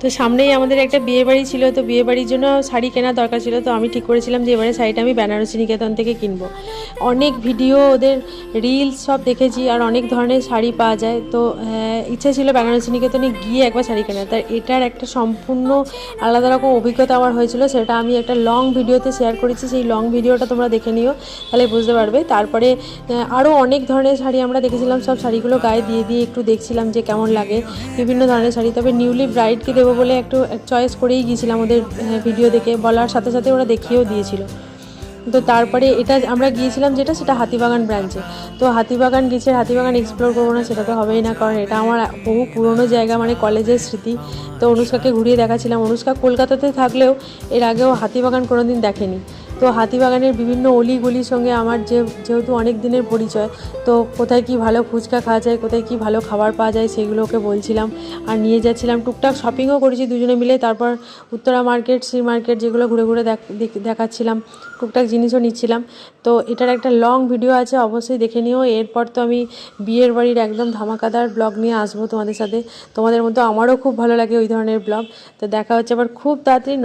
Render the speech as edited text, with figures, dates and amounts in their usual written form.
তো সামনেই আমাদের একটা বিয়ে বাড়ি ছিল, তো বিয়ে বাড়ির জন্য শাড়ি কেনার দরকার ছিল। তো আমি ঠিক করেছিলাম যে এবারে শাড়িটা আমি বেনারসি নিকেতন থেকে কিনবো। অনেক ভিডিও, ওদের রিলস সব দেখেছি, আর অনেক ধরনের শাড়ি পাওয়া যায়। তো ইচ্ছা ছিল বেনারসি নিকেতনে গিয়ে একবার শাড়ি কেনার। তার এটার একটা সম্পূর্ণ আলাদা রকম অভিজ্ঞতা আমার হয়েছিল, সেটা আমি একটা লং ভিডিওতে শেয়ার করেছি। সেই লং ভিডিওটা তোমরা দেখে নিও, তাহলে বুঝতে পারবে। তারপরে আরও অনেক ধরনের শাড়ি আমরা দেখেছিলাম, সব শাড়িগুলো গায়ে দিয়ে দিয়ে একটু দেখছিলাম যে কেমন লাগে, বিভিন্ন ধরনের শাড়ি। তবে নিউলি ব্রাইডকে দেবো বলে একটু চয়েস করেই গিয়েছিলাম ওদের ভিডিও দেখে, বলার সাথে সাথে ওরা দেখিয়েও দিয়েছিল। তো তারপরে এটা আমরা গিয়েছিলাম যেটা, সেটা হাতিবাগান ব্রাঞ্চে। তো হাতিবাগান গেছে, হাতিবাগান এক্সপ্লোর করবো না সেটা তো হবেই না, কারণ এটা আমার বহু পুরনো জায়গা, মানে কলেজের স্মৃতি। তো অনুষ্কাকে ঘুরিয়ে দেখাচ্ছিলাম। অনুষ্কা কলকাতাতে থাকলেও এর আগেও হাতিবাগান কোনো দিন দেখেনি। তো হাতিবাগানের বিভিন্ন অলিগলির সঙ্গে আমার যেহেতু অনেক দিনের পরিচয়, তো কোথায় কি ভালো ফুচকা খাওয়া যায়, কোথায় কি ভালো খাবার পাওয়া যায়, সেগুলো ওকে বলছিলাম আর নিয়ে যাচ্ছিলাম। টুকটাক শপিংও করেছি দুজনে মিলে। তারপর উত্তরা মার্কেট, সি মার্কেট, যেগুলো ঘুরে ঘুরে দেখাচ্ছিলাম, টুকটাক জিনিসও নিচ্ছিলাম। তো এটার একটা লং ভিডিও আছে, অবশ্যই দেখে নিও। এরপর তো আমি বিয়ের বাড়ির একদম ধামাকাদার ব্লগ নিয়ে আসবো তোমাদের সাথে। তোমাদের মধ্যে আমারও খুব ভালো লাগে ওই ধরনের ব্লগ। তো দেখা হচ্ছে আবার খুব তাড়াতাড়ি।